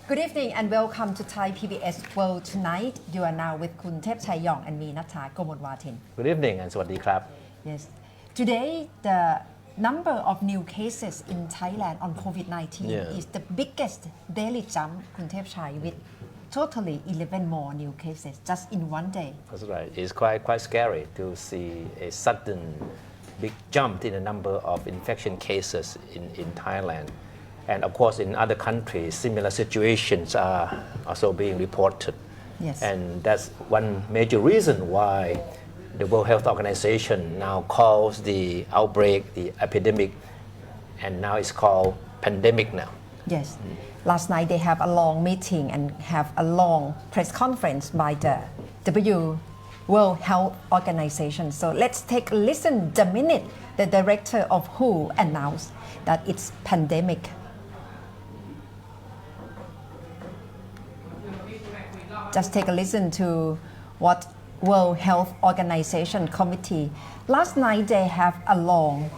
Good evening and welcome to Thai PBS World Tonight. You are now with Kun Thep Chayong and me, Natha Gomodwatin. Good evening and สวัสดีครับ Yes. Today, the number of new cases in Thailand on COVID-19 is the biggest daily jump, Kun Thep Chay, with totally 11 more new cases just in one day. That's right. It's quite scary to see a sudden big jump in the number of infection cases in Thailand. And of course, in other countries, similar situations are also being reported. Yes. And that's one major reason why the World Health Organization now calls the outbreak the epidemic, and now it's called pandemic now. Yes. Last night they have a long meeting and have a long press conference by the World Health Organization. So let's take a listen the minute the director of WHO announced that it's pandemic. Just take a listen to what World Health Organization Committee. Last night they have a long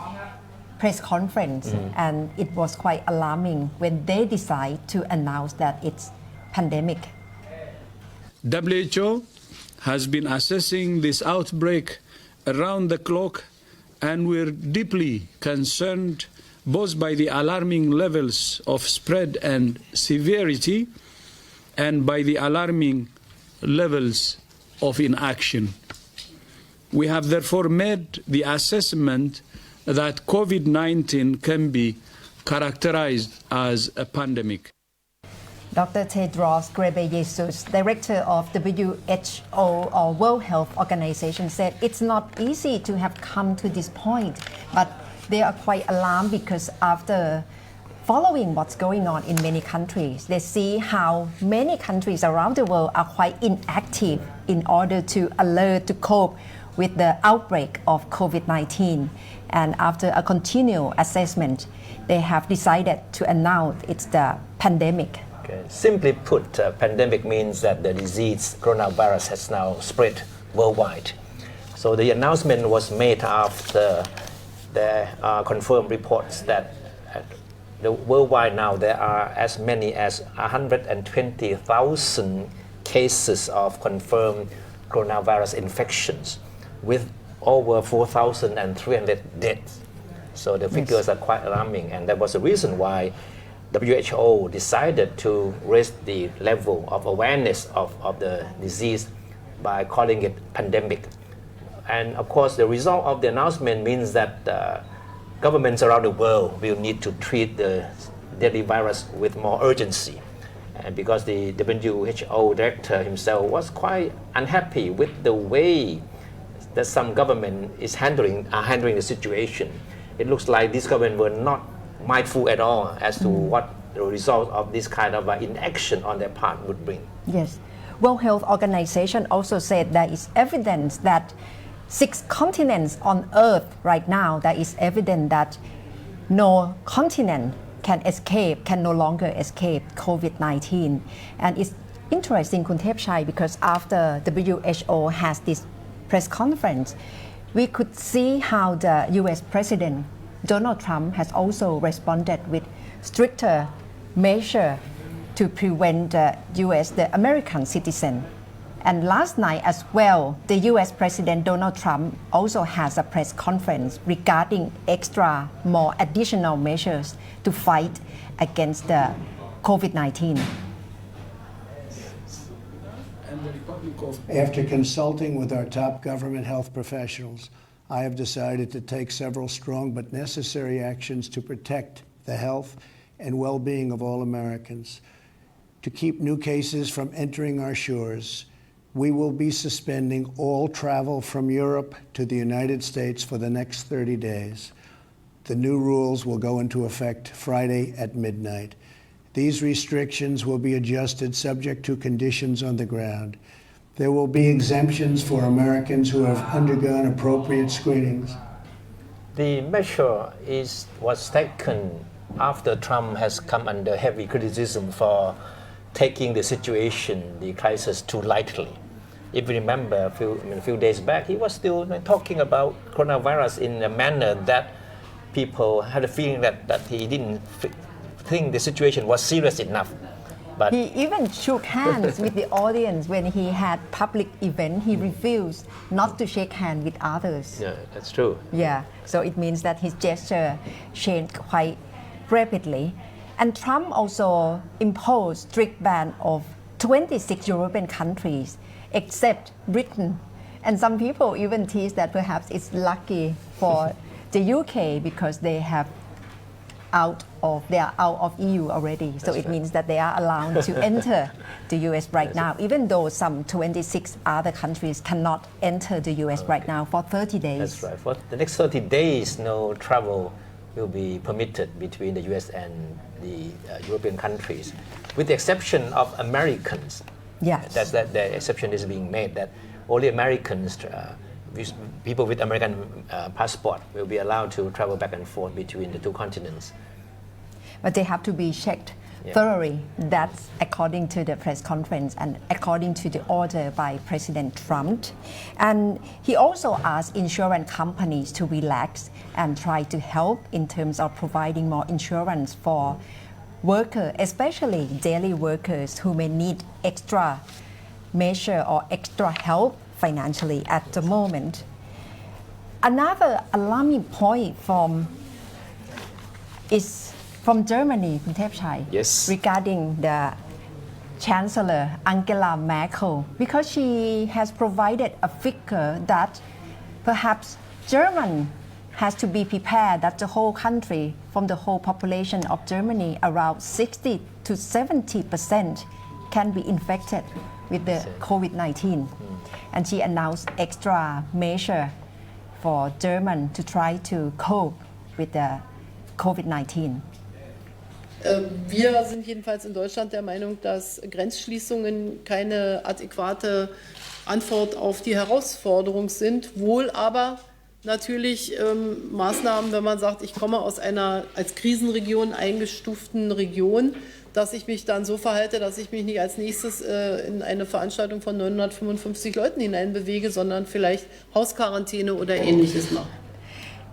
press conference and it was quite alarming when they decide to announce that it's pandemic. WHO has been assessing this outbreak around the clock and we're deeply concerned both by the alarming levels of spread and severity and by the alarming levels of inaction. We have therefore made the assessment that COVID-19 can be characterized as a pandemic. Dr. Tedros Ghebreyesus, director of WHO or World Health Organization, said it's not easy to have come to this point, but they are quite alarmed because after following what's going on in many countries, they see how many countries around the world are quite inactive in order to alert to cope with the outbreak of COVID-19. And after a continual assessment, they have decided to announce it's the pandemic. Okay. Simply put, pandemic means that the disease coronavirus has now spread worldwide. So the announcement was made after there are confirmed reports that worldwide now there are as many as 120,000 cases of confirmed coronavirus infections with over 4,300 deaths. So the figures are quite alarming, and that was the reason why WHO decided to raise the level of awareness of the disease by calling it pandemic. And of course the result of the announcement means that governments around the world will need to treat the deadly virus with more urgency. And because the WHO director himself was quite unhappy with the way that some government are handling the situation. It looks like this government were not mindful at all as to what the result of this kind of inaction on their part would bring. Yes. World Health Organization also said there is evidence that 6 continents on Earth right now, there is evidence that no continent can no longer escape COVID-19. And it's interesting, Kun Thep Chay, because after WHO has this press conference, we could see how the US President Donald Trump has also responded with stricter measures to prevent the American citizen. And last night as well, the US President Donald Trump also has a press conference regarding more additional measures to fight against the COVID-19. After consulting with our top government health professionals, I have decided to take several strong but necessary actions to protect the health and well-being of all Americans. To keep new cases from entering our shores, we will be suspending all travel from Europe to the United States for the next 30 days. The new rules will go into effect Friday at midnight. These restrictions will be adjusted subject to conditions on the ground. There will be exemptions for Americans who have undergone appropriate screenings. The measure was taken after Trump has come under heavy criticism for taking the situation, the crisis, too lightly. If you remember a few days back, he was still talking about coronavirus in a manner that people had a feeling that he didn't think the situation was serious enough. But he even shook hands with the audience when he had public event. He refused not to shake hands with others. yeah, that's true. Yeah, so it means that his gesture changed quite rapidly. And Trump also imposed strict ban of 26 European countries, except Britain. And some people even tease that perhaps it's lucky for the UK because they are out of EU already. So it means that they are allowed to enter the US right now, even though some 26 other countries cannot enter the US right now for 30 days. That's right. For the next 30 days, no travel will be permitted between the US and the European countries, with the exception of Americans. Yes. The exception is being made that only Americans, people with American passport, will be allowed to travel back and forth between the two continents. But they have to be checked thoroughly. That's according to the press conference and according to the order by President Trump. And he also asked insurance companies to relax and try to help in terms of providing more insurance for workers, especially daily workers who may need extra measure or extra help financially at the moment. Another alarming point is from Germany, Khun Thepchai, Yes. regarding the Chancellor Angela Merkel, because she has provided a figure that perhaps German has to be prepared that the whole country, from the whole population of Germany, around 60 to 70% can be infected with the COVID-19. And she announced extra measure for Germany to try to cope with the COVID-19. Wir sind jedenfalls in Deutschland der Meinung, dass Grenzschließungen keine adäquate Antwort auf die Herausforderung sind, wohl aber natürlich Maßnahmen, wenn man sagt, ich komme aus einer als Krisenregion eingestuften Region, dass ich mich dann so verhalte, dass ich mich nicht als nächstes in eine Veranstaltung von 955 Leuten hineinbewege, sondern vielleicht Hausquarantäne oder Ähnliches mache.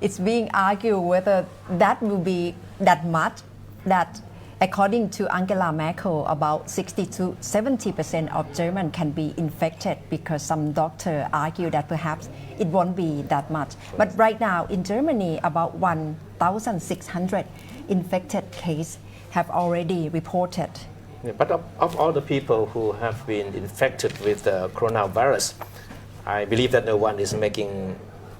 It's being argued whether that will be that much, that according to Angela Merkel, about 60 to 70% of Germans can be infected, because some doctors argue that perhaps it won't be that much. But right now in Germany, about 1,600 infected cases have already reported. Yeah, but of all the people who have been infected with the coronavirus, I believe that no one is making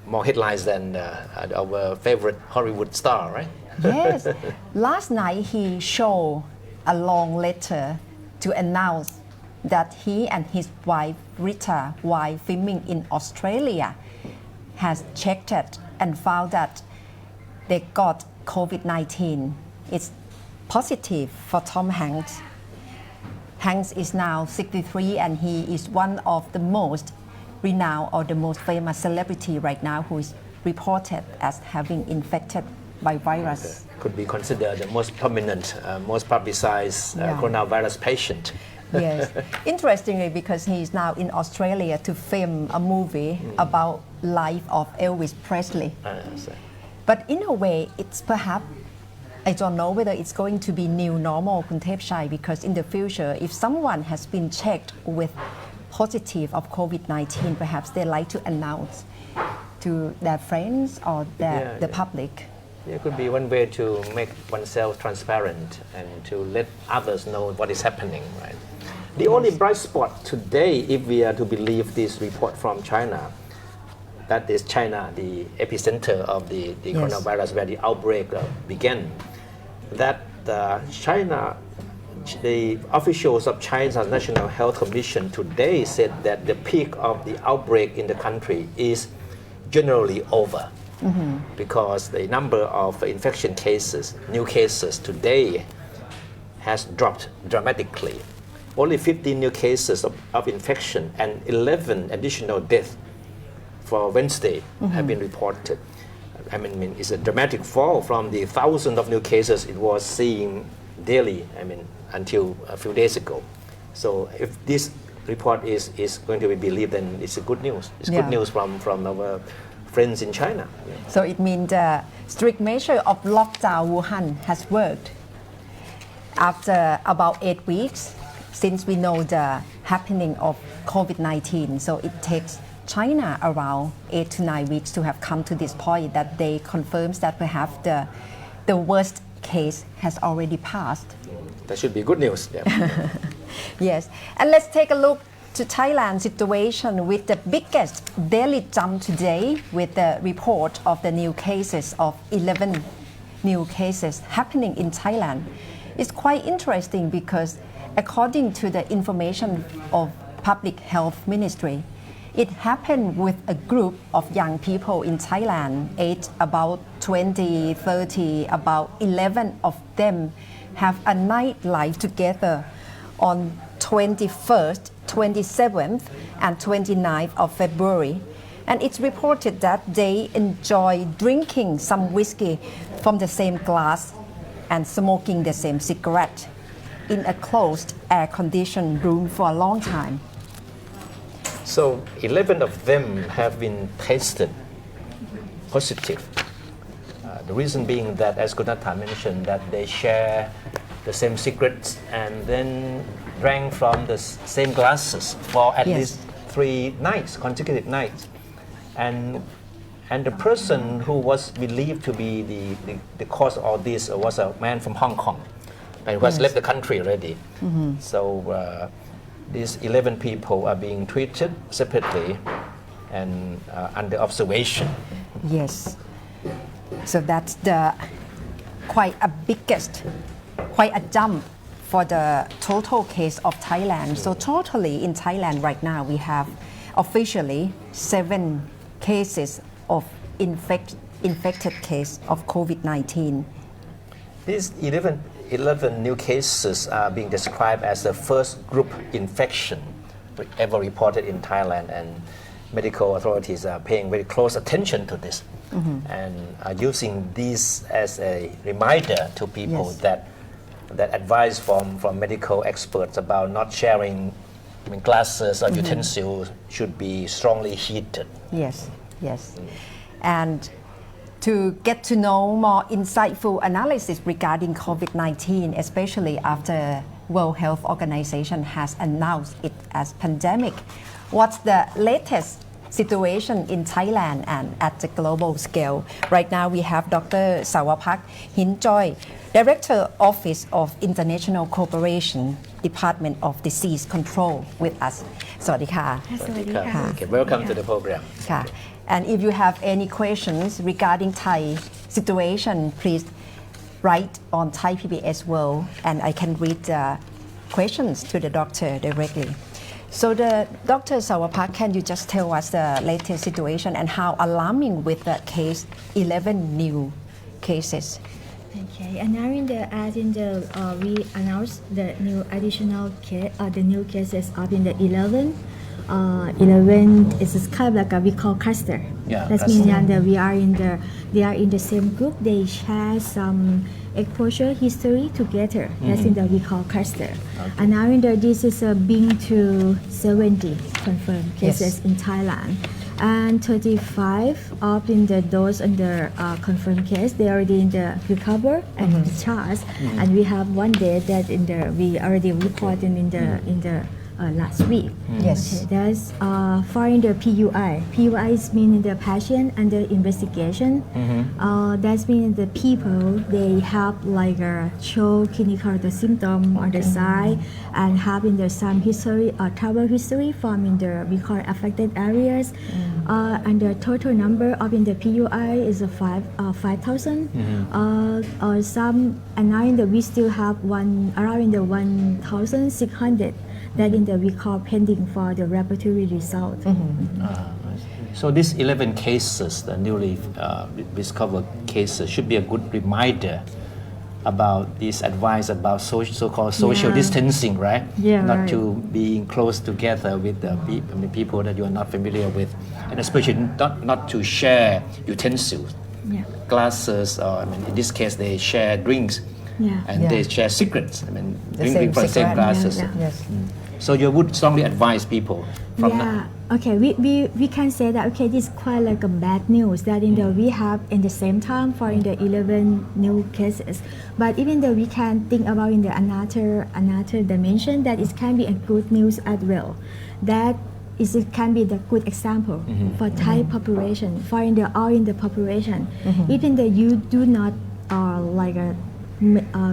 more headlines than our favorite Hollywood star, right? Yes. Last night he showed a long letter to announce that he and his wife Rita, while filming in Australia, has checked it and found that they got COVID-19. It's positive for Tom Hanks. Hanks is now 63 and he is one of the most renowned or the most famous celebrity right now who is reported as having infected by virus. Could be considered the most prominent, most publicized coronavirus patient. Yes. Interestingly, because he is now in Australia to film a movie about life of Elvis Presley. But in a way, it's perhaps, I don't know whether it's going to be new normal, Khun Thepchai, because in the future, if someone has been checked with positive of COVID-19, perhaps they like to announce to their friends or the public. It could be one way to make oneself transparent and to let others know what is happening, right? The only bright spot today, if we are to believe this report from China, that is China, the epicenter of the coronavirus, where the outbreak began, that China, the officials of China's National Health Commission today said that the peak of the outbreak in the country is generally over. Because the number of infection cases, new cases today, has dropped dramatically. Only 15 new cases of infection and 11 additional deaths for Wednesday have been reported. I mean, it's a dramatic fall from the thousands of new cases it was seeing daily, I mean, until a few days ago. So if this report is going to be believed, then it's a good news. It's good news from our friends in China. So it means the strict measure of lockdown Wuhan has worked. After about 8 weeks, since we know the happening of COVID-19, so it takes China around 8 to 9 weeks to have come to this point that they confirms that perhaps the worst case has already passed. That should be good news. Yeah. Yes, and let's take a look to Thailand situation with the biggest daily jump today with the report of the new cases of 11 new cases happening in Thailand. It's quite interesting because according to the information of Public Health Ministry, it happened with a group of young people in Thailand, aged about 20, 30, about 11 of them have a nightlife together on 21st, 27th and 29th of February. And it's reported that they enjoy drinking some whiskey from the same glass and smoking the same cigarette in a closed air-conditioned room for a long time. So 11 of them have been tested positive. The reason being that, as Kunatha mentioned, that they share the same cigarettes and then drank from the same glasses for at least 3 nights, consecutive nights. And the person who was believed to be the cause of all this was a man from Hong Kong, and who has left the country already. So these 11 people are being treated separately and under observation. Yes. So that's quite a jump for the total case of Thailand. So totally in Thailand right now we have officially 7 cases of infected case of COVID-19. These 11 new cases are being described as the first group infection ever reported in Thailand, and medical authorities are paying very close attention to this and are using this as a reminder to people that advice from medical experts about not sharing glasses or utensils should be strongly heated. Yes. And to get to know more insightful analysis regarding COVID-19, especially after World Health Organization has announced it as pandemic, what's the latest situation in Thailand and at the global scale? Right now we have Dr. Soawapak Hinjoy, Director Office of International Cooperation, Department of Disease Control with us. สวัสดีค่ะ Okay, welcome to the program. And if you have any questions regarding Thai situation, please write on ThaiPBS World and I can read the questions to the doctor directly. So the Dr. Soawapak, can you just tell us the latest situation and how alarming with the case 11 new cases? Okay, and now we announced the new additional the new cases of in the 11 is kind of like a we call cluster. That means that they are in the same group. They share some exposure history together. That's in the we call cluster. And now this is being to 70 confirmed cases in Thailand. And 35 of those under confirmed case, they already in the recover and discharged. And we have one day that we already reported in the last week. Yes. Okay, that's for in the PUI. PUI is meaning the patient under investigation. That means the people they have like show clinical the symptom on the side and have in the some history or travel history from in the we call affected areas. And the total number of in the PUI is 5,000. Some and now in the we still have around in the 1,600. That we call pending for the laboratory result. So these 11 cases, the newly discovered cases, should be a good reminder about this advice about so-called social distancing, right? Not to being close together with the people that you are not familiar with, and especially not to share utensils, glasses, or in this case they share drinks. Yeah. and Yeah. they share secrets. I mean, The drinking from the same secret. glasses. Yeah, Yes. So you would strongly advise people from Yeah. Okay. We can say that okay, this is quite like a bad news that in the we have in the same time for in the 11 new cases, but even though we can think about in the another dimension that it can be a good news as well, that is it can be the good example for Thai population for in the all in the population, even though you do not like a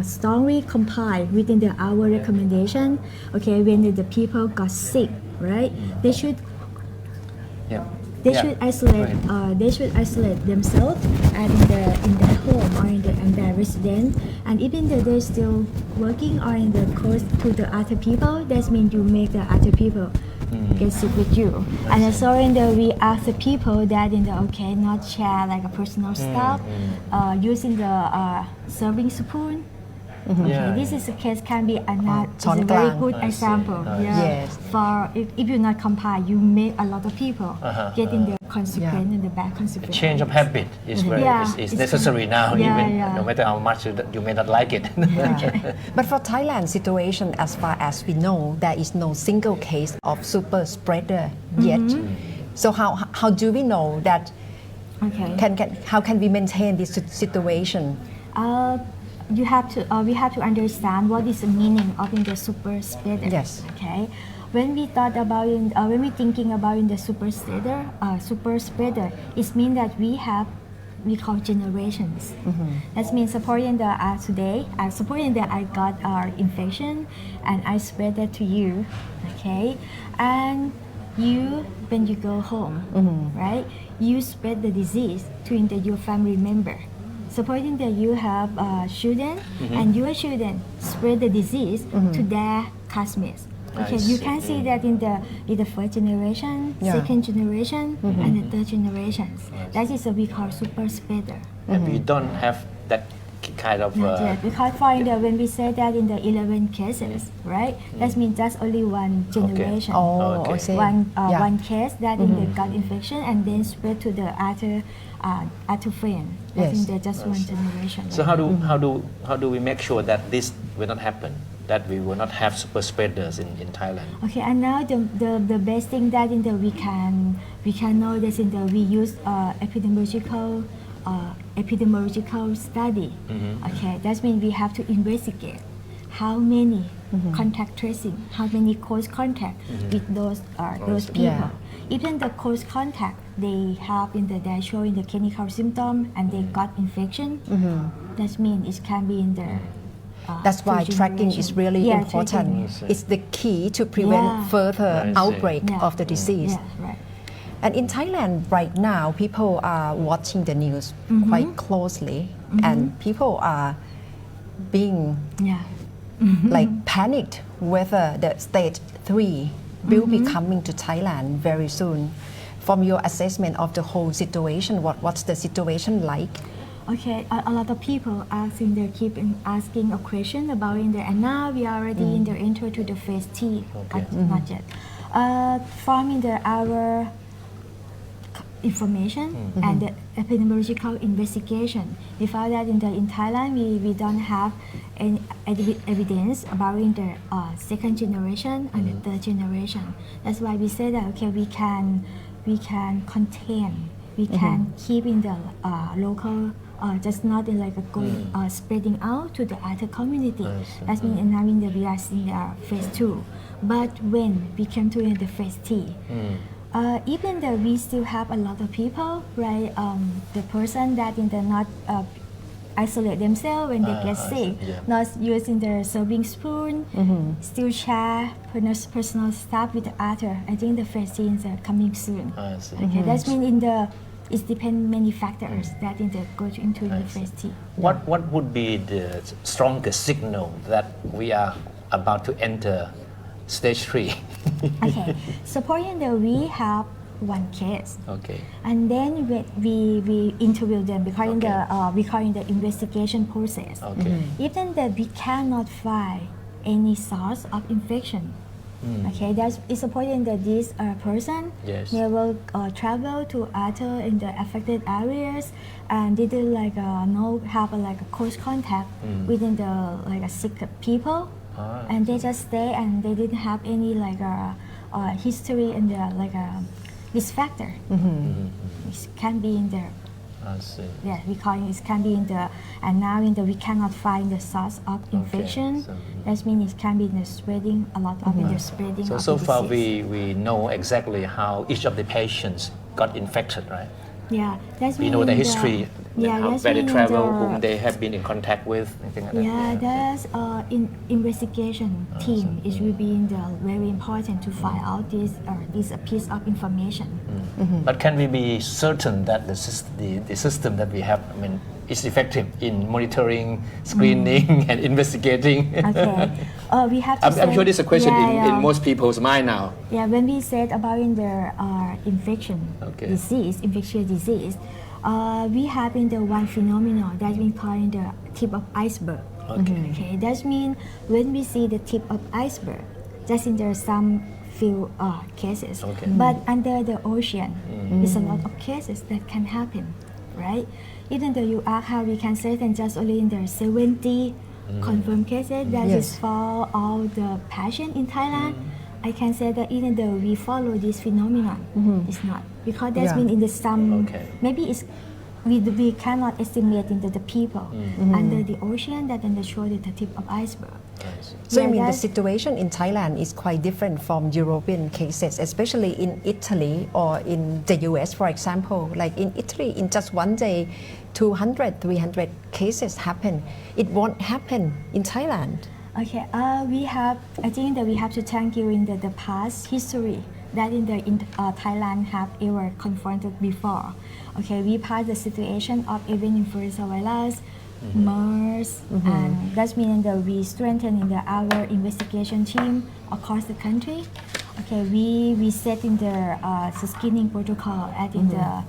strongly comply within our recommendation. Okay, when the people got sick, right? They should Yeah. they Yeah. should isolate. They should isolate themselves and in their home or in their residence. And even though they're still working or in the close to the other people, that means you make the other people get sick with you. And also in the we ask the people that in the okay not share like a personal stuff, using the serving spoon. Okay, this is a case can be a not is a very ช้อนกลาง good I see. example. I Yeah. Yes. For if you not comply, you make a lot of people getting the consequence and the bad consequence. Change of habit is very Yeah, is it's necessary now, yeah, even yeah. no matter how much you may not like it. But for Thailand situation, as far as we know, there is no single case of super spreader yet. So how do we know that? Okay. How can we maintain this situation? You have to we have to understand what is the meaning of in the super spreader. Yes. Okay. When we thought about when we thinking about in the super spreader, it means that we call generations. That means supporting the today, supporting that I got our infection and I spread that to you. Okay, and you when you go home, right? You spread the disease to your family member. Supposing that you have children and your children spread the disease to their classmates. Okay, you can see that in the first generation, Yeah. second generation, and the third generations. That is what we call super spreader. And we don't have that kind of Not yet. Because for in the, when we say that in the 11 cases, right? That means that's only one generation. Oh, Okay. I see. Yeah. One case that in the gut infection and then spread to the other friend. That's Yes. in the just one generation. So how do we make sure that this will not happen? That we will not have super spreaders in Thailand. Okay, and now the best thing that in the we can know that in the we use epidemiological study. Okay, that means we have to investigate how many contact tracing, how many close contact with those people. Even the close contact they have in the they show in the clinical symptom and they got infection. That means it can be in the That's why tracking is generation. really Yeah, important. tracking. It's the key to prevent Yeah. further I see. outbreak Yeah. of the disease. Yeah, right. And in Thailand right now, people are watching the news quite closely, and people are being Yeah. like panicked whether the stage 3 will be coming to Thailand very soon. From your assessment of the whole situation, what's the situation like? Okay, a lot of people keep asking a question about in there, and now we are already in the enter to the phase T. Okay. Not yet. From in the our information and the epidemiological investigation, we found that in Thailand we don't have any evidence about in the second generation and the third generation. That's why we say that okay we can contain, we can keep in the local. Just not in like a going spreading out to the other community. That means now in the we are in the phase 2. But when we came to the phase T, even though we still have a lot of people, right? The person that in the not isolate themselves when they get sick, not using the serving spoon, still share personal stuff with the other. I think the phase T is coming soon. I see. Okay, that means in the it depends many factors that in the go into the phase T. What would be the strongest signal that we are about to enter stage 3? Okay, supporting that we have one case, Okay. and then we interview them because in the we call in the investigation process. Okay. Even that we cannot find any source of infection Okay, that's it's important that this person Yes. they will travel to other in the affected areas and they did like no have like a close contact within the like a sick people, and they just stay and they didn't have any like history in the like risk factor. It can be in there. I see. Yeah, we call it can be in the, and now in the we cannot find the source of infection. so, That means it can be in the spreading, a lot of in the spreading So of so the far disease. we know exactly how each of the patients got infected, right? Yeah, that's We know the mean history, yeah, how that's where they mean travel, the- whom they have been in contact with, anything like that. Yeah, that's investigation team. It will be in the very important to find out this piece of information. But can we be certain that the system that we have, I mean, is effective in monitoring, screening, and investigating? Okay, we have to. I'm sure this is a question yeah, in most people's mind now. Yeah, when we said about in the infection Okay. disease, infectious disease, we have in the one phenomenon that we call in the tip of iceberg. Okay, that means when we see the tip of iceberg, just in there some few cases, Okay. but under the ocean, there's a lot of cases that can happen, right? Even though you ask how we can say that just only in the 70 confirmed cases, that is Yes. for all the patients in Thailand. I can say that even though we follow this phenomenon, it's not because that's Yeah. been in the some Okay. maybe it's we cannot estimate into the people under the ocean that then they show the tip of iceberg. So Yeah, I mean the that's- situation in Thailand is quite different from European cases, especially in Italy or in the US, for example. Like in Italy, in just one day, 200, 300 cases happen. It won't happen in Thailand. Okay, I think that we have to thank you in the past history that in Thailand have ever confronted before. Okay, we passed the situation of avian influenza virus, MERS, and that means that we strengthen in our investigation team across the country. Okay, we set in the screening protocol at in the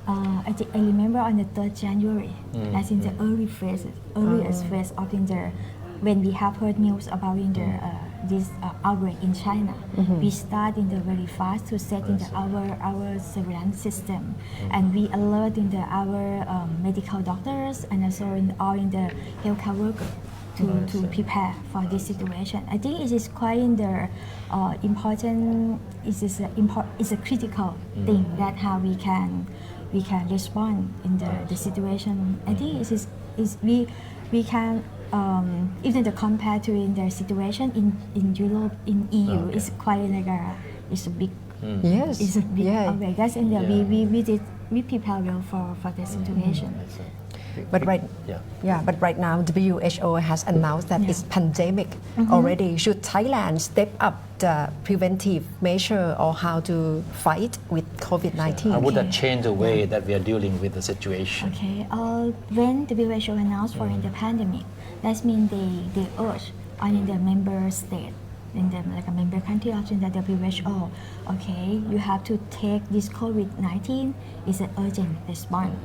I remember on the 3rd January. That's in the earliest phase of in the when we have heard news about in the this outbreak in China. We start in the very fast to set in the our surveillance system, and we alert in the our medical doctors and also in all in the healthcare worker to prepare for this situation. I think it is quite in the important. It's a critical thing that how we can respond in the situation. I think it is we can even the compared to in the situation in Europe in EU is quite like it's a big Yes. it's a big Yeah. outbreak. That's in the we prepare well for the situation. But right now WHO has announced that it's pandemic already. Should Thailand step up the preventive measure or how to fight with COVID-19? How would that change the way that we are dealing with the situation? Okay. When the WHO announced for in the pandemic, that means they urge on the member state in the like a member country of the WHO. Okay, you have to take this COVID-19 is an urgent response.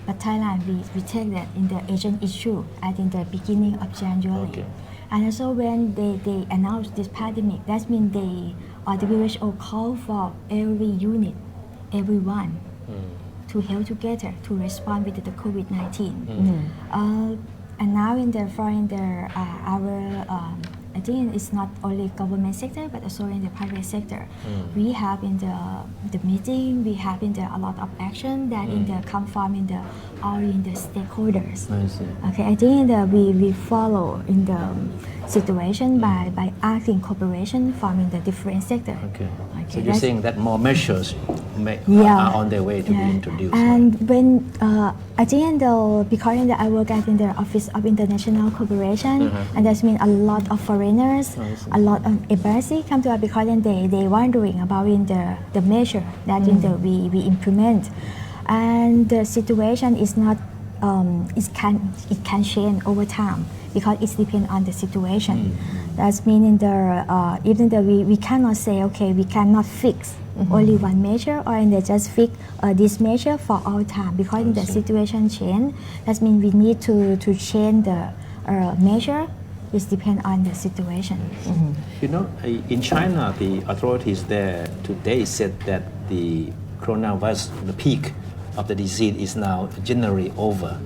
But Thailand, we take that in the Asian issue at in the beginning of January. Okay. And also when they announced this pandemic, that means the WHO call for every unit, everyone, to help together to respond with the COVID-19. And now in the our I think it's not only government sector but also in the private sector. We have in the meeting, we have in the a lot of action that in the come from in the all in the stakeholders. I see. Okay, I think that we follow in the situation by asking cooperation from in the different sector. Okay. So you're that's- saying that more measures Yeah. are on their way to be introduced. And when I think because I work at in the Office of International Cooperation, and that means a lot of foreigners, a lot of embassy come to us because they wondering about in the measure that in the we implement, and the situation is not it can change over time because it depends on the situation. That means in the even though we cannot say okay we cannot fix only one measure or in the just fix this measure for all time because in the situation change. That means we need to change the measure It depends on the situation. You know, in China, the authorities there today said that the coronavirus, the peak of the disease is now generally over.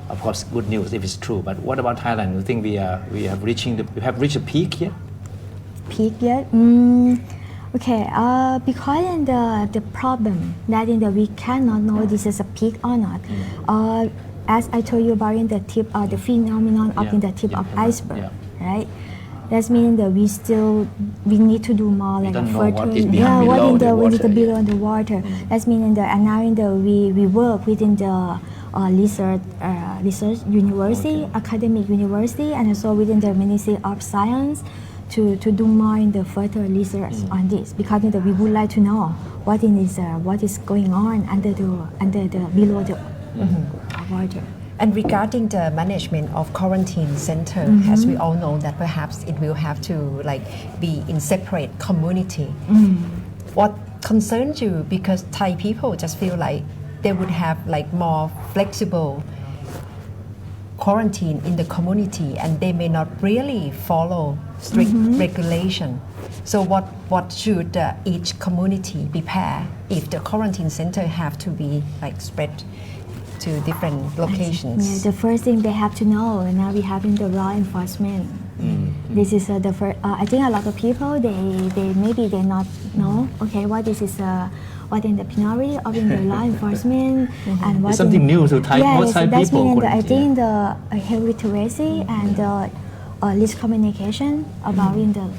Of course, good news if it's true. But what about Thailand? You think we have reached a peak yet? Peak yet? Okay, because in the problem that in the we cannot know this is a peak or not. As I told you about in the tip, the phenomenon of in the tip of iceberg, right? That means that we need to do more like don't a know further, what is what in the water, below the water. That means in the and now in the we work within the research university, academic university, and also within the Ministry of Science to do more in the further research on this, because in the, we would like to know what is going on under the below the water. And regarding the management of quarantine center, as we all know that perhaps it will have to like be in separate community. What concerns you? Because Thai people just feel like they would have like more flexible quarantine in the community, and they may not really follow strict regulation. So what should each community prepare if the quarantine center have to be like spread to different locations? Yeah, the first thing they have to know, and now we have in the law enforcement. This is the first. I think a lot of people they maybe they not know. Okay, what this is what in the penury of in the law enforcement and what it's something new to Thai, most Thai that's people. Mean I think the health literacy and the risk communication about in the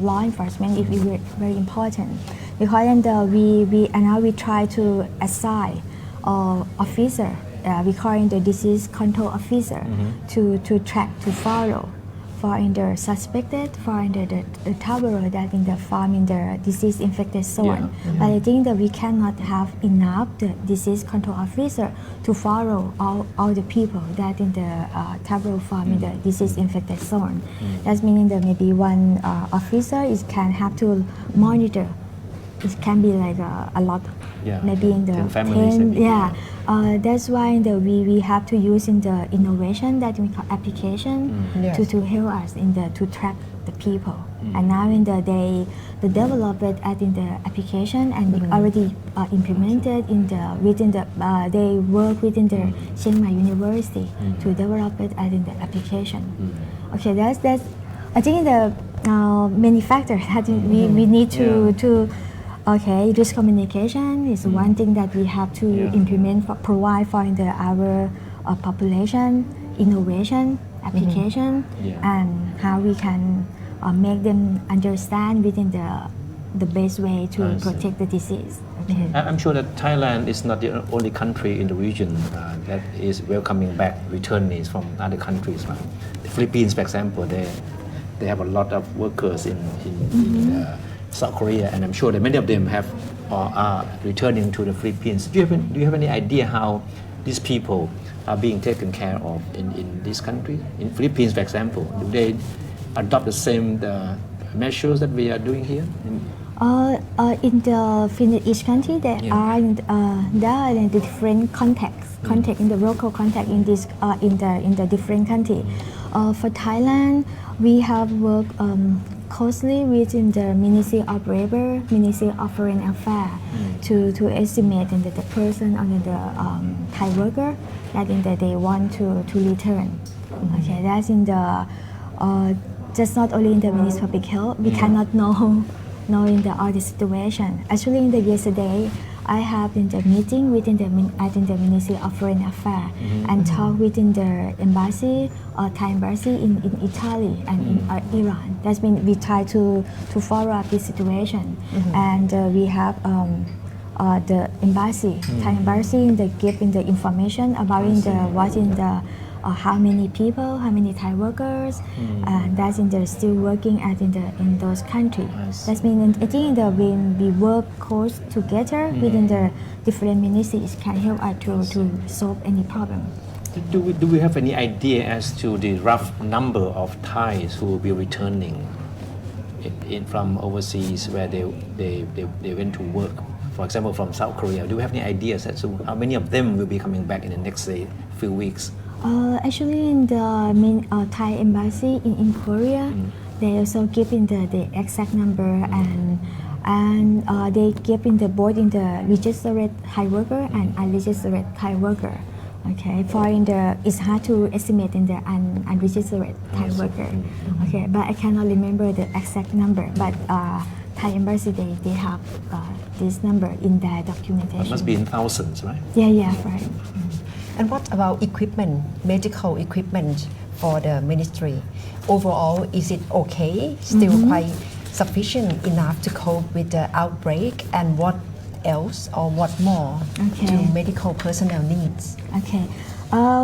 law enforcement is very important, because in the we and now we try to assign officer. We call in the disease control officer to track, to follow for in the suspected, for in the traveler that in the farm in the disease infected zone. But I think that we cannot have enough the disease control officer to follow all the people that in the travel farm in the disease infected zone. That meaning that maybe one officer can have to monitor. It can be like a lot. Maybe in the 10, that's why we have to use in the innovation that we call application to help us in the to track the people. And now in the they develop it in the application and already implemented in the within the they work within the Chiang Mai University to develop it in the application. Okay, that's I think the many factors that we need to. Okay, risk communication is one thing that we have to implement, provide for our population, innovation, application, and how we can make them understand within the best way to protect the disease. Okay. I'm sure that Thailand is not the only country in the region that is welcoming back returnees from other countries. Like the Philippines, for example, they have a lot of workers in South Korea, and I'm sure that many of them have or are returning to the Philippines. Do you have any idea how these people are being taken care of in this country? In Philippines, for example, do they adopt the same measures that we are doing here? In each country, there are in the different context in the local context in this in the different country. For Thailand, we have worked closely within the Ministry of Labor, Ministry of Foreign Affairs to estimate the person under the Thai worker that they want to return. Okay, that's in the just not only in the Ministry of Public Health. We cannot know in the other situation. Actually, in the yesterday, I have in the meeting within the Ministry of Foreign Affairs and talk within the embassy, Thai embassy in Italy and in Iran. That means we try to follow up this situation, and we have the embassy, Thai embassy, in the give in the information about in the what in the how many people, how many Thai workers, and that's in the still working in those countries. That means I think when we work close together within the different ministries can help us to solve any problem. Do we have any idea as to the rough number of Thais who will be returning from overseas where they went to work? For example, from South Korea. Do we have any ideas as to how many of them will be coming back in the next few weeks? Actually, in the Thai embassy in Korea, they also give in the exact number and they give in the both in the registered Thai worker and unregistered Thai worker. Okay, for in the it's hard to estimate in the unregistered Thai worker. Okay, but I cannot remember the exact number. But Thai embassy they have this number in their documentation. It must be in thousands, right? Yeah, right. And what about equipment, medical equipment for the ministry? Overall, is it okay? Still quite sufficient enough to cope with the outbreak? And what else or what more Okay. do medical personnel needs? Okay.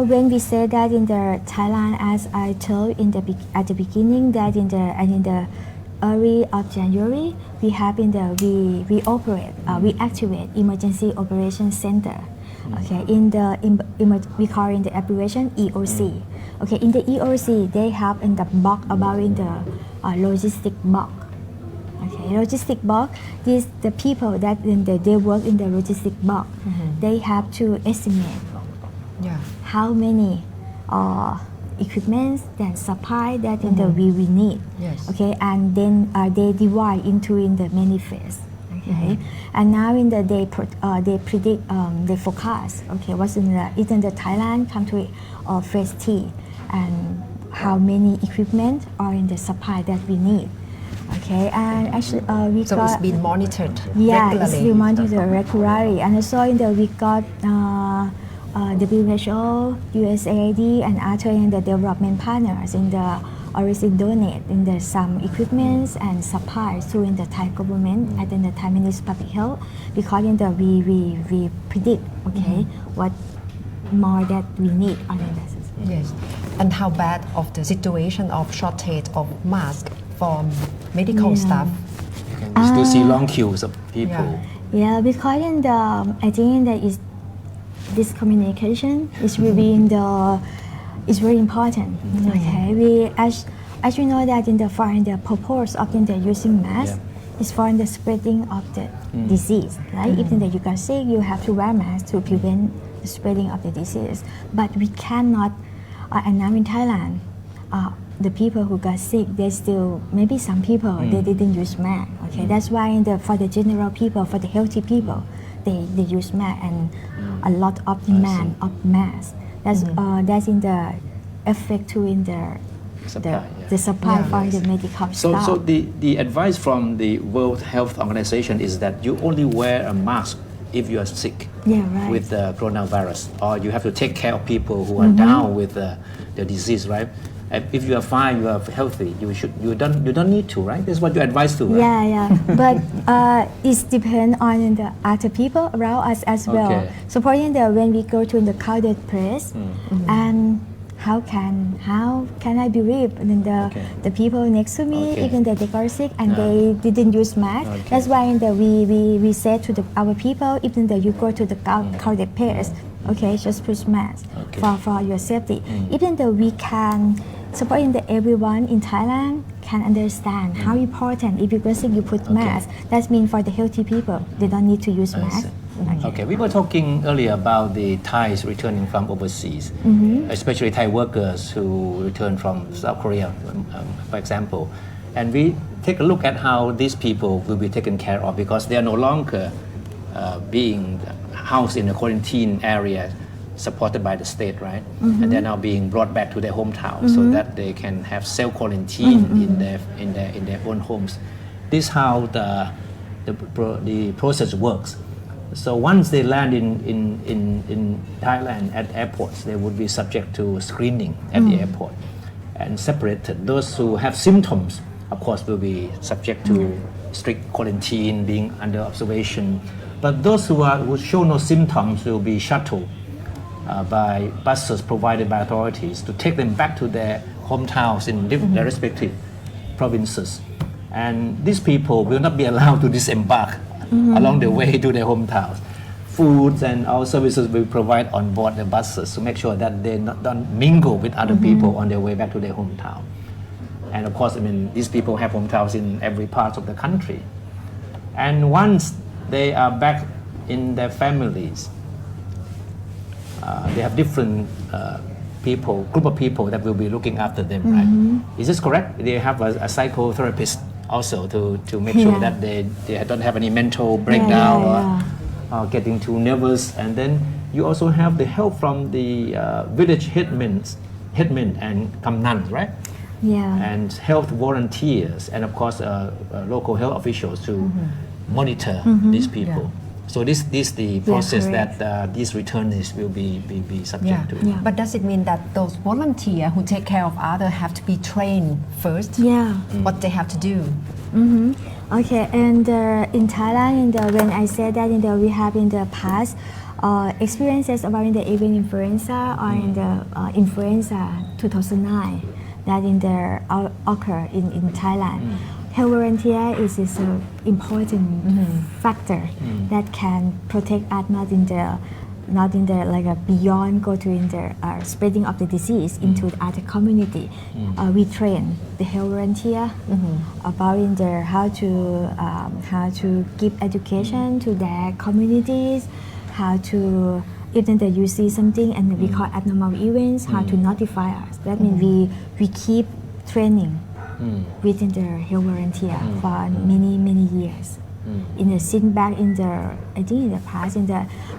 When we say that in the Thailand, as I told in the at the beginning, that in the early of January, we have we operate we activate emergency operation center. Okay, we call in the operation EOC. Okay, in the EOC they have in the box about in the logistic box. Okay, logistic box. These the people that they work in the logistic box. They have to estimate Yeah. how many equipments and supply that we need. Yes. Okay, and then they divide into in the many phase. Okay, and now in the they predict they forecast. Okay, what's in the Thailand country or phase T, and how many equipment are in the supply that we need. Okay, and actually we So got it's been monitored yeah, regularly. it's been monitored regularly, and also in the we got WHO, USAID, and other in the development partners in the already donate in the some equipments and supplies to in the Thai government and in the Thai Ministry of Public Health, because in the we predict what more that we need on the Yes. And how bad of the situation of shortage of mask for medical staff? You can still see long queues of people. Yeah, because in the I think that is this communication is really in the is very important. Okay, we as you know that in the purpose of in the using mask is for the spreading of the disease. Right? If in the you got sick, you have to wear mask to prevent the spreading of the disease. But we cannot. And now in Thailand, the people who got sick, they still maybe some people they didn't use mask. Okay, that's why for the general people, for the healthy people, they use mask and a lot of demand of mask. That's in the effect to in the supply for the medical staff. So the advice from the World Health Organization is that you only wear a mask if you are sick with the coronavirus, or you have to take care of people who are down with the disease, right? If you are fine, you are healthy, you don't need to, right? That's what you advise to, right? Yeah. But it depends on the other people around us as well. Okay. Supporting when we go to the crowded place, and how can I believe in the people next to me, even that they got sick and they didn't use mask? That's why we said to our people, even though you go to the crowded place, just put mask for your safety. Even though we can supporting that everyone in Thailand can understand how important if you go sick you put mask. That means for the healthy people they don't need to use mask. Okay, we were talking earlier about the Thais returning from overseas, especially Thai workers who return from South Korea, for example. And we take a look at how these people will be taken care of, because they are no longer being housed in a quarantine area supported by the state, right? And they're now being brought back to their hometown so that they can have self-quarantine in their own homes. This is how the process works. So once they land in Thailand at airports, they would be subject to screening at the airport and separated. Those who have symptoms, of course, will be subject to strict quarantine, being under observation. But those who show no symptoms will be shuttled by buses provided by authorities to take them back to their hometowns in their respective provinces. And these people will not be allowed to disembark along the way to their hometowns. Foods and all services will provide on board the buses to make sure that they don't mingle with other people on their way back to their hometown. And of course, these people have hometowns in every part of the country. And once they are back in their families, they have different group of people that will be looking after them, right? Is this correct? They have a psychotherapist also to make sure that they don't have any mental breakdown or getting too nervous. And then you also have the help from the village headmen and kamnans, right? Yeah. And health volunteers, and of course local health officials to monitor these people. So this the process correct. that these returnees will be subject to. Yeah. But does it mean that those volunteers who take care of others have to be trained first? Yeah. What they have to do? Okay, and in Thailand, when I said that we have in the past experiences about in the avian influenza or in the influenza 2009 that occur in Thailand. Health volunteer is an important factor that can protect us not in the like a beyond go to in the spreading of the disease into the other community. We train the health volunteer about in the how to give education to their communities, how to even that you see something and we call abnormal events, how to notify us. That means we keep training within the health volunteer for many years. In the since back in the I think in the past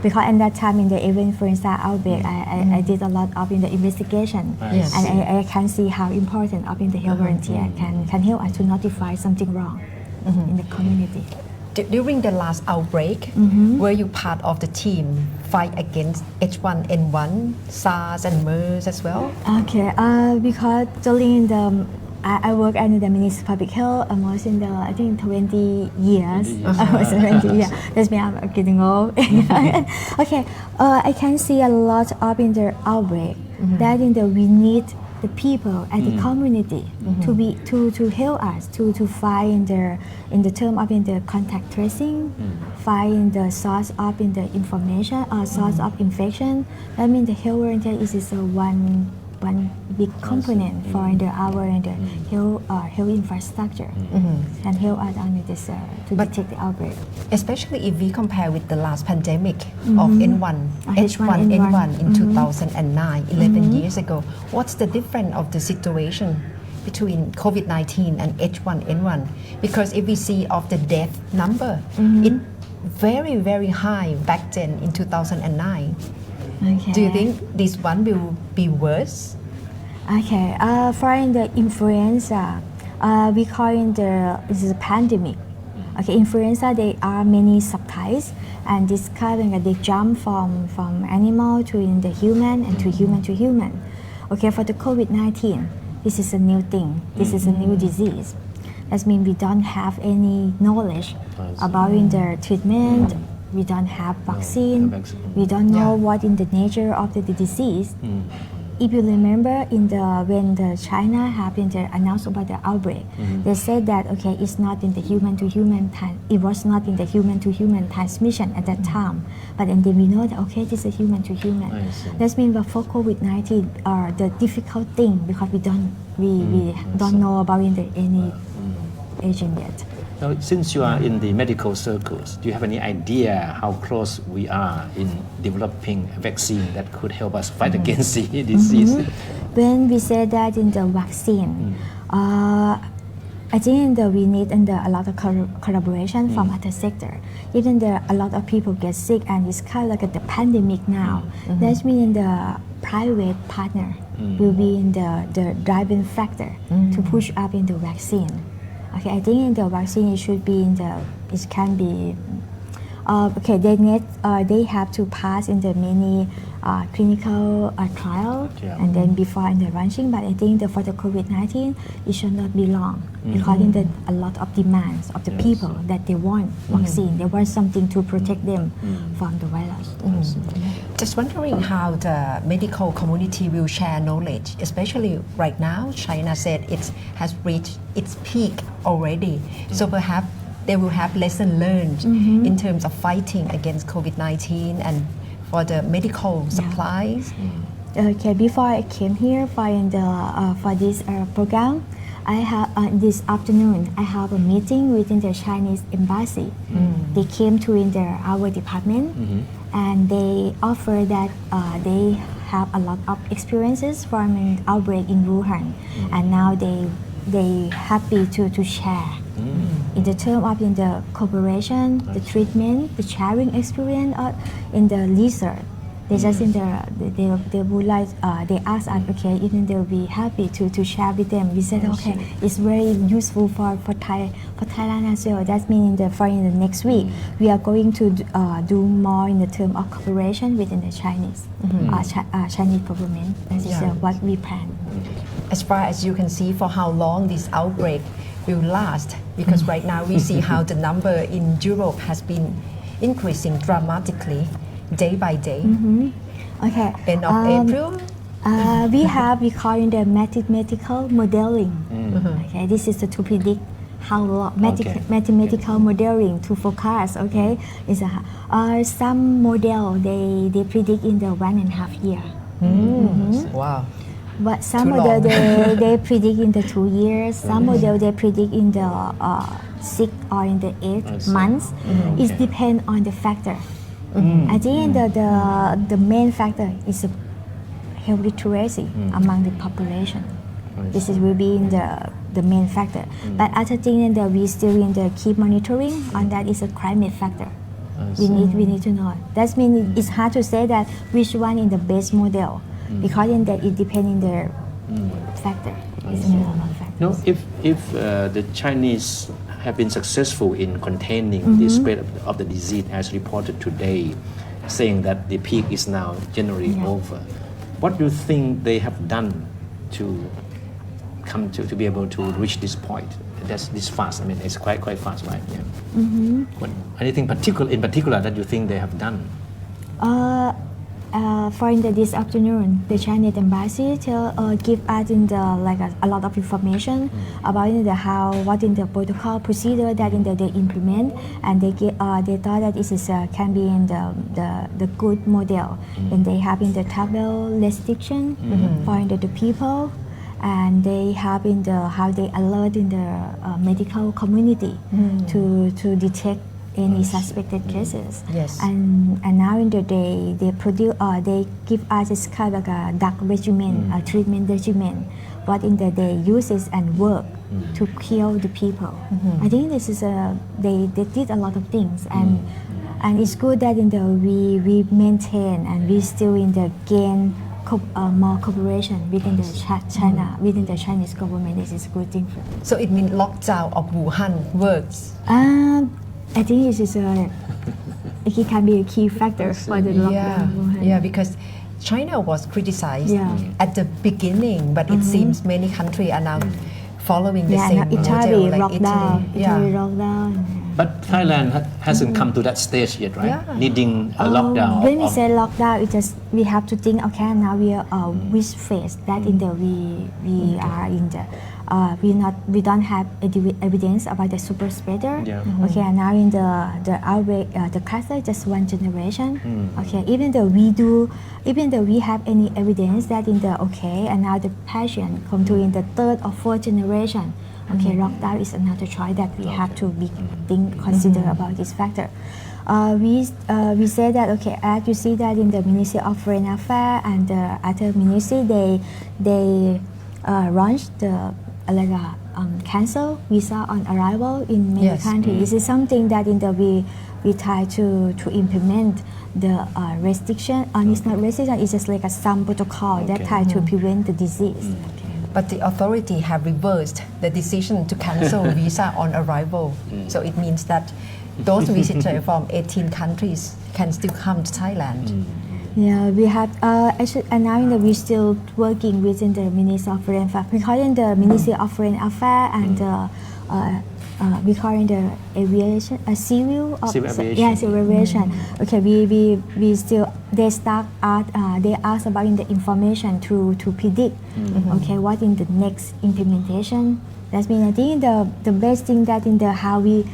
because at that time in the avian influenza outbreak I did a lot of in the investigation Yes. and I can see how important of in the health volunteer can help us to notify something wrong in the community. During the last outbreak, were you part of the team fight against H1N1, SARS and MERS as well? Okay, because during I work in the Ministry of Public Health almost in I think 20 years. I was 20 years. That's me, I'm getting old. Okay, I can see a lot of in the outbreak that we need the people and the community to help us to find in the term of in the contact tracing, find the source of in the information or source of infection. That means the health volunteer is one big component for our health infrastructure and help us on this to detect the outbreak. Especially if we compare with the last pandemic of H1N1 in 2009, 11 years ago. What's the difference of the situation between COVID-19 and H1N1? Because if we see of the death number, it very, very high back then in 2009. Okay. Do you think this one will be worse? Okay, for in the influenza, we call this is a pandemic. Okay, influenza there are many subtypes, and this kind of they jump from animal to in the human and to human to human. Okay, for the COVID-19, this is a new thing. This is a new disease. That means we don't have any knowledge about in the treatment. We don't have vaccine. We don't know what in the nature of the disease. If you remember when China happened to announce about the outbreak, they said that okay, it's not in the human to human it was not in the human to human transmission at that time. But then we know that okay, this is human to human. That means that for COVID-19 the difficult thing because we don't know about any agent yet. Now, since you are in the medical circles, do you have any idea how close we are in developing a vaccine that could help us fight against the disease? When we say that in the vaccine, I think we need a lot of collaboration from other sector. Even a lot of people get sick and it's kind of like the pandemic now. That means the private partner will be in the driving factor to push up in the vaccine. Okay, I think in the vaccine it should be it can be okay. They have to pass in the many clinical trial and then before in the launching. But I think for the COVID-19 it should not be long because in a lot of demands of the people that they want vaccine. They want something to protect them from the virus. Just wondering how the medical community will share knowledge, especially right now. China said it has reached its peak already. So perhaps they will have lesson learned in terms of fighting against COVID-19 and for the medical supplies. Okay, before I came here for this program, I have this afternoon I have a meeting within the Chinese embassy. They came to our department and they offer that they have a lot of experiences from an outbreak in Wuhan, and now they happy to share in the term of in the cooperation, the treatment, the sharing experience, in the research. They just in they would like they ask us, okay, even they'll be happy to share with them. We said, okay, it's very useful for Thailand as well. That means in the next week we are going to do more in the term of cooperation within the Chinese Chinese government. That is what we plan. As far as you can see, for how long this outbreak will last, because right now we see how the number in Europe has been increasing dramatically day by day. Okay. End of April. We call it the mathematical modeling. Okay, this is to predict how long mathematical modeling to forecast. Okay, is some model they predict in the 1.5 year. Wow. But some Too model long. they predict in the 2 years. Some model they predict in the 6 or in the 8 months. It depends on the factor. I think the main factor is health literacy among the population. This will be in the main factor. But other thing that we still in the keep monitoring on that is a climate factor. We need to know. That means it's hard to say that which one is the best model because in that it depends on the factor. It's a lot of factors. No, if the Chinese have been successful in containing the spread of the disease as reported today, saying that the peak is now generally over. What do you think they have done to come to be able to reach this point? That's this fast. I mean, it's quite fast, right? Yeah. What, anything in particular that you think they have done? For this afternoon, the Chinese embassy give us a lot of information about what in the protocol procedure that they implement, and they thought that this can be in the good model, and they have in the travel restriction for the people, and they have in how they alert in the medical community to detect any suspected cases. Yes. And now in the day they give us this kind of a dark regimen, a treatment regimen, what in the day uses and work to kill the people. I think this is they did a lot of things, and it's good that we maintain and we still in the gain more cooperation within the China, within the Chinese government. This is a good thing. So it means lockdown of Wuhan works. I think it can be a key factor for the lockdown. of Wuhan. Yeah, because China was criticized at the beginning, but it seems many countries are now following the same model, Italy like lockdown. Italy lockdown. But Thailand hasn't come to that stage yet, right? Yeah. Needing a lockdown. When we say lockdown, we have to think. Okay, now we are which phase that in the we are in the. We don't have evidence about the super spreader. Okay, and now in the outbreak, the cluster just one generation. Okay, even though we have any evidence that in the and now the patient come to in the 3rd or 4th generation. Okay, lockdown is another choice that we have to consider about this factor. We say that as you see that in the Ministry of Foreign Affairs and the other ministry, they launched the cancel visa on arrival in many countries. This is something that we try to implement the restriction. It's not restriction; it's just like some protocol that try to prevent the disease. But the authority have reversed the decision to cancel visa on arrival. So it means that those visitors from 18 countries can still come to Thailand. Yeah, we have actually, and now we're still working within the Ministry of Foreign Affairs. We call it the Ministry of Foreign Affairs and we call it the aviation, civil aviation. Yeah, civil aviation. Okay, we still they ask about the information to predict. Okay, what in the next implementation. That means I think the best thing that in the how we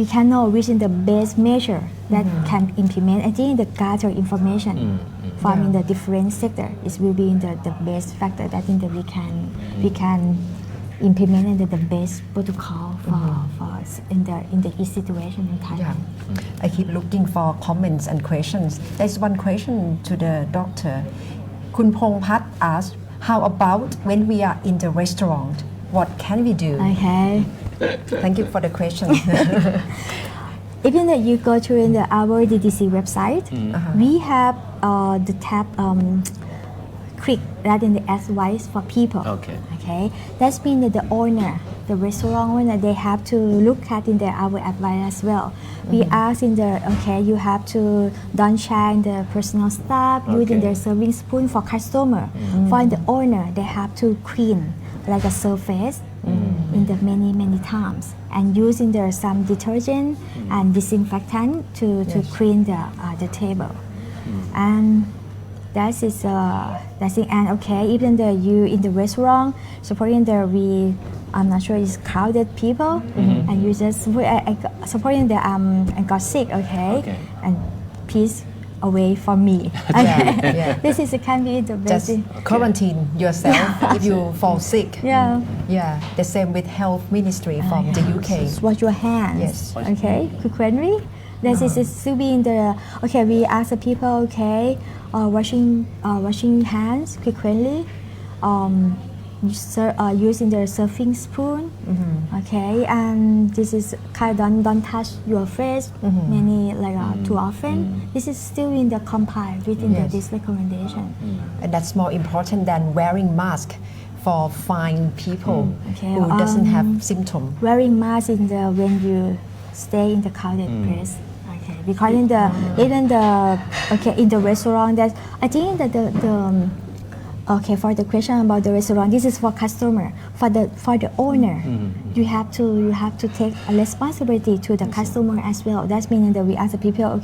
can know which is the best measure that can implement. I think the gather information from in the different sector will be in the best factor that in the we can implement the best protocol for us in each situation in Thailand. I keep looking for comments and questions. There's one question to the doctor. Kun Pong Pat asked, how about when we are in the restaurant? What can we do? Okay. Thank you for the question. Even though you go to our DDC website, we have the tab click that in the advice for people. Okay. That means that the owner, the restaurant owner, they have to look at in our advice as well. We ask in the you have to don't share in the personal stuff using their serving spoon for customer. For the owner, they have to clean like a surface in the many times and using there some detergent and disinfectant to clean the table. And that is that's it. And even though you in the restaurant supporting I'm not sure it's crowded people and you just supporting and got sick and please away from me. This is can be the best. Just quarantine yourself if you fall sick. Yeah. The same with health ministry from the UK. Wash your hands. Yes. Frequently. This is to be in the we ask the people washing hands frequently. Using the serving spoon. And this is don't touch your face many too often. This is still in the compile within this recommendation. And that's more important than wearing mask for fine people who doesn't have symptom. Wearing mask when you stay in the crowded place. Because in the in the restaurant that I think that for the question about the restaurant, this is for customer. For the owner, you have to take a responsibility to the customer as well. That means that we ask the people,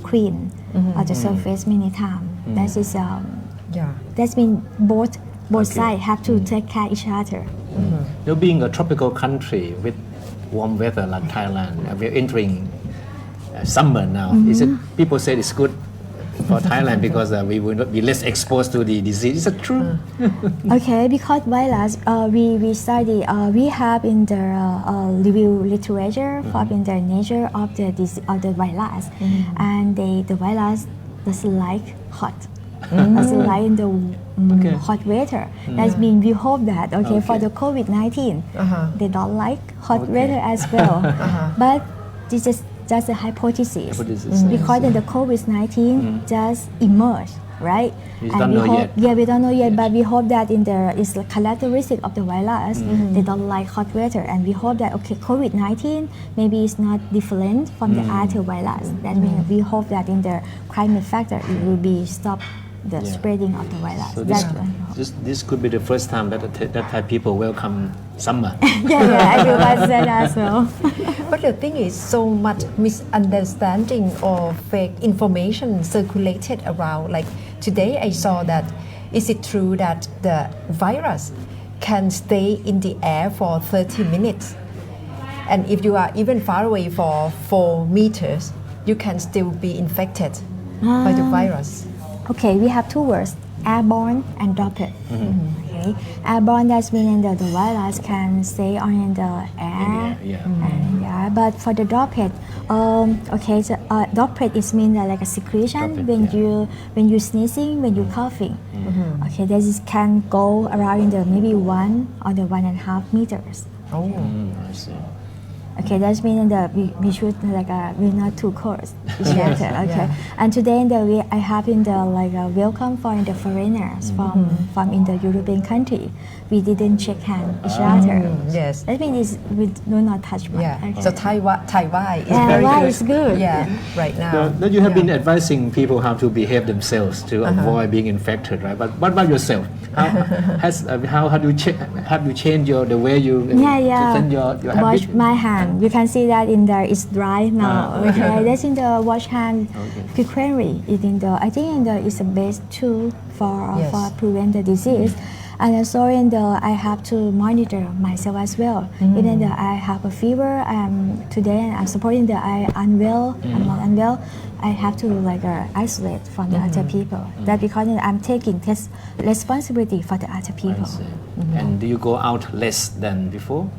clean the surface many times. That is that means both sides have to take care of each other. Now, being a tropical country with warm weather like Thailand, we're entering summer now. Is it? People say it's good for Thailand because we will not be less exposed to the disease. Is that true? Because virus, we study, we have in the review literature in the nature of the virus, and the virus doesn't like hot. Doesn't like in the hot weather. That means we hope that for the COVID-19, they don't like hot weather as well. But this is just a hypothesis. Because the COVID-19 just emerged, right? We don't know yet. Yeah, we don't know yet, but we hope that it's the characteristic of the virus. They don't like hot weather, and we hope that COVID-19 maybe is not different from the other virus. That means we hope that in the climate factor it will be stop the spreading of the virus. So this could be the first time that Thai people welcome summer. Everyone said as well. But the thing is, so much misunderstanding or fake information circulated around. Like today, I saw that is it true that the virus can stay in the air for 30 minutes, and if you are even far away for 4 meters, you can still be infected by the virus. We have two words: airborne and droplet. Airborne, that means that the virus can stay on in the air. But for the droplet, droplet is mean like a secretion when you sneezing, when you coughing. This can go around in the maybe 1 or the 1.5 meters. I see. That means that we should we're not too close each other. And today I have in the welcome for the foreigners from in the European country. We didn't shake hand each other. Yes. That means we do not touch. So Thai is very good. Is good. Right now. Now you have been advising people how to behave themselves to avoid being infected, right? But what about yourself? How do you have you changed the way you defend your habit? Wash my hand. You can see that in there it's dry now. That's in the wash hand frequently. I think it's the best tool for prevent the disease. And also I have to monitor myself as well. Even though I have a fever, today I'm supporting that I'm unwell, I'm not unwell, I have to isolate from the other people. That's because I'm taking responsibility for the other people. And do you go out less than before?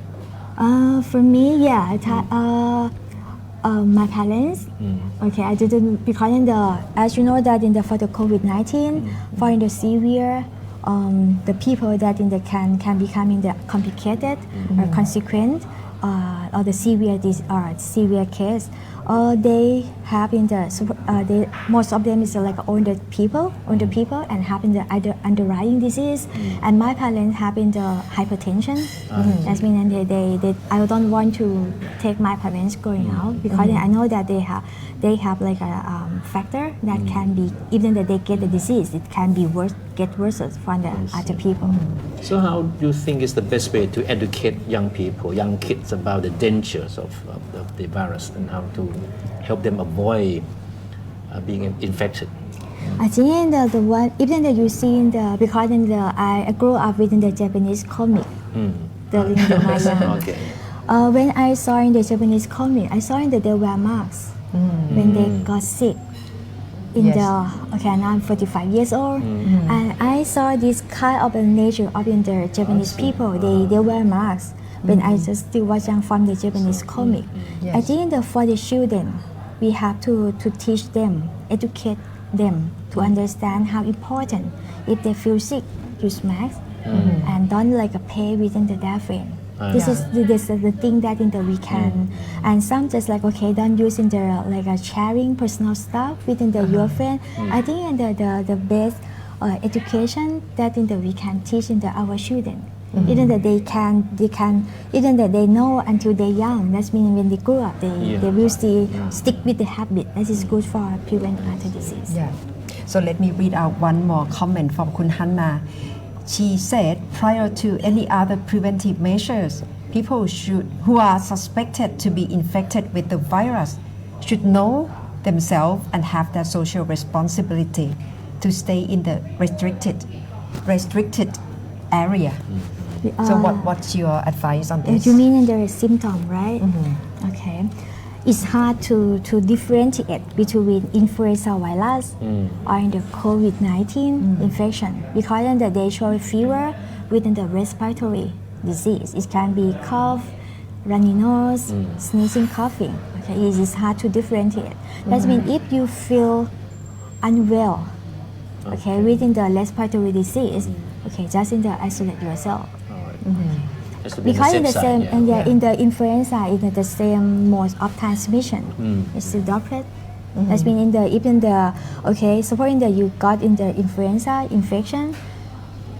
For me, My parents. Okay, I didn't because as you know that for the COVID-19, for the severe, the people that can become complicated or consequent, or the severe case. They have most of them is like older people, and having the underlying disease. And my parents having the hypertension. That's mean they I don't want to take my parents going out because I know that they have like a factor that can be, even that they get the disease, it can be get worse for the other people. So how do you think is the best way to educate young people, young kids about the dangers of the virus and how to help them avoid being infected? I think the one, even that you see because I grew up within the Japanese comic during my young. Okay. When I saw in the Japanese comic, I saw that they wear masks when they got sick. Now I'm 45 years old, and I saw this kind of a nature of the Japanese people. They wear masks. When I just still watching from the Japanese comic, I think for the children, we have to teach them, educate them to understand how important if they feel sick, use masks and don't like pay within their friend. This is the thing that we can, and some just like don't use sharing personal stuff within your friend. I think the best education that we can teach our children. Even that they can, even that they know until they're young. That's mean when they grow up, they will stick with the habit. That is good for prevent other disease. Yeah. So let me read out one more comment from Kun Hanna. She said, prior to any other preventive measures, people who are suspected to be infected with the virus should know themselves and have their social responsibility to stay in the restricted area. So what's your advice on this? You mean there is symptom, right? Okay. It's hard to differentiate between influenza virus and the COVID-19 infection because they show fever within the respiratory disease. It can be cough, runny nose, sneezing, coughing. Okay, it is hard to differentiate. That means if you feel unwell, okay, within the respiratory disease, okay, just isolate yourself. Because in the same, in the influenza, in the same mode of transmission, it's the droplet. That's mean supposing that you got in the influenza infection,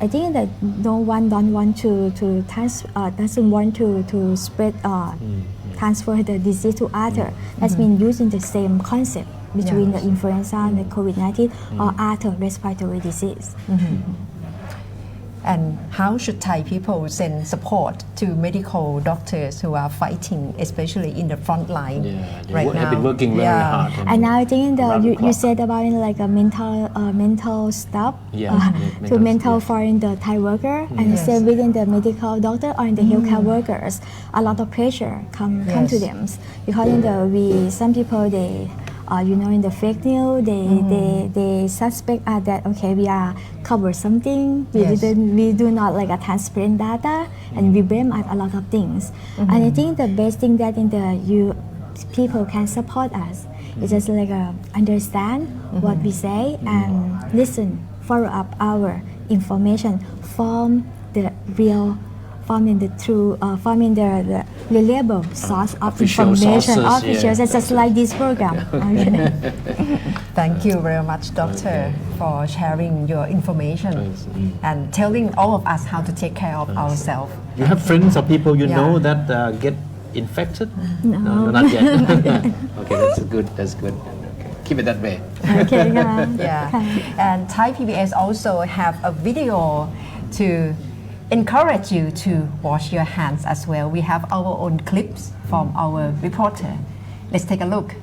I think that no one don't want to doesn't want to spread transfer the disease to other. That's mean using the same concept between the influenza and the COVID-19 or other respiratory disease. And how should Thai people send support to medical doctors who are fighting, especially in the front line right now? Have been working very hard. And now I think you said about like a mental stuff to mental foreign the Thai worker, and same within the medical doctor or in the healthcare workers, a lot of pressure come to them because some people they. In the fake news, they suspect that we are cover something. We do not like a transparent data, and we blame a lot of things. And I think the best thing that people can support us is just like understand what we say and listen, follow up our information from the real. Forming the true, forming the reliable source of information, official, just like this program. Thank you very much, Doctor, for sharing your information and telling all of us how to take care of ourselves. You have friends or people know that get infected? No, not yet. Okay, that's good. That's good. Keep it that way. Okay, And Thai PBS also have a video to encourage you to wash your hands as well. We have our own clips from our reporter. Let's take a look.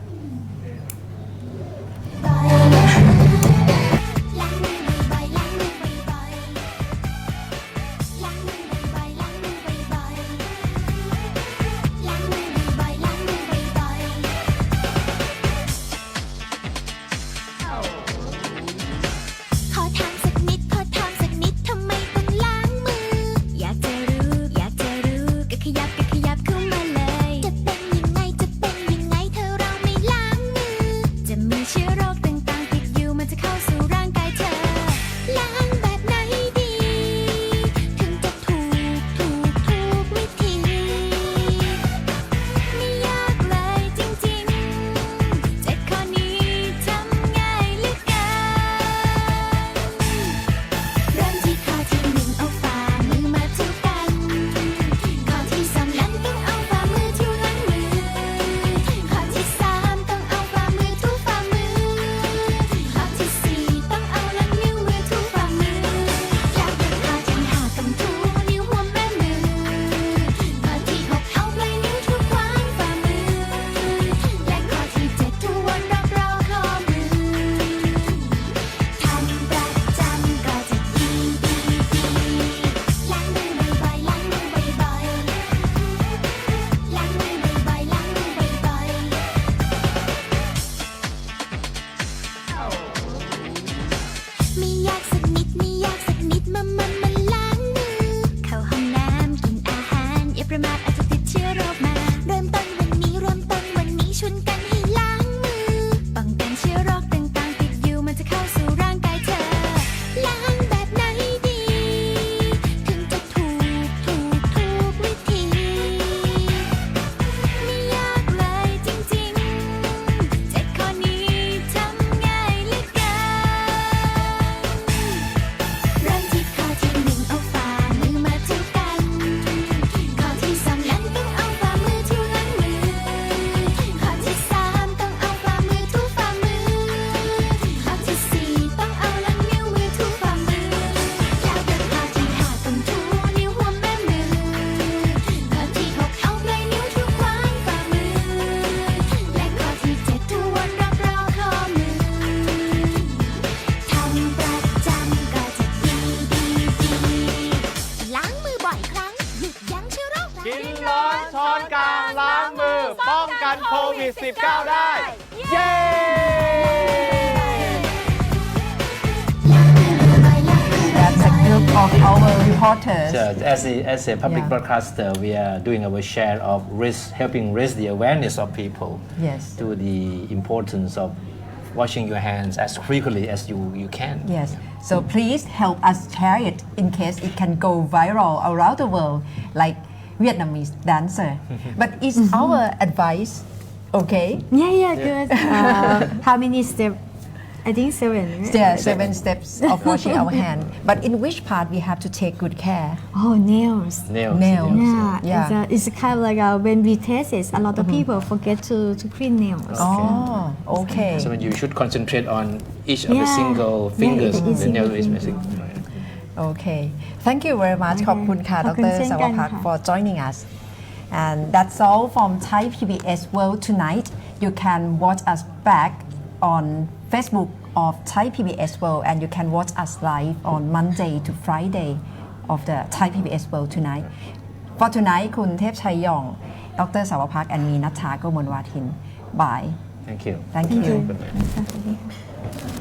โควิด -19 ได้ เย้ That's a group of our reporters. So as a public Yeah. broadcaster, we are doing our share of helping raise the awareness of people Yes. to the importance of washing your hands as frequently as you can. Yes. So please help us share it in case it can go viral around the world, like Vietnamese dancer. But it's our advice, okay? Yeah, good. How many steps? I think 7. Right? There are 7 steps of washing our hand. But in which part we have to take good care? Oh, nails. Nails. Nails. Yeah, it's kind of like when we test it, a lot of people forget to clean nails. Oh, okay. So you should concentrate on each of the Yeah. single fingers Yeah, each the nail single is finger. missing. Okay. Thank you very much. ขอบคุณค่ะ ขอบคุณ Dr. เช่นกันค่ะ Soawapak for joining us. And that's all from Thai PBS World Tonight. You can watch us back on Facebook of Thai PBS World, and you can watch us live on Monday to Friday of the Thai PBS World Tonight. For tonight, คุณเทพชัยหย่อง Dr. Soawapak and me นัทธาโกมลวาทิน Bye. Thank you. Thank you. Good night.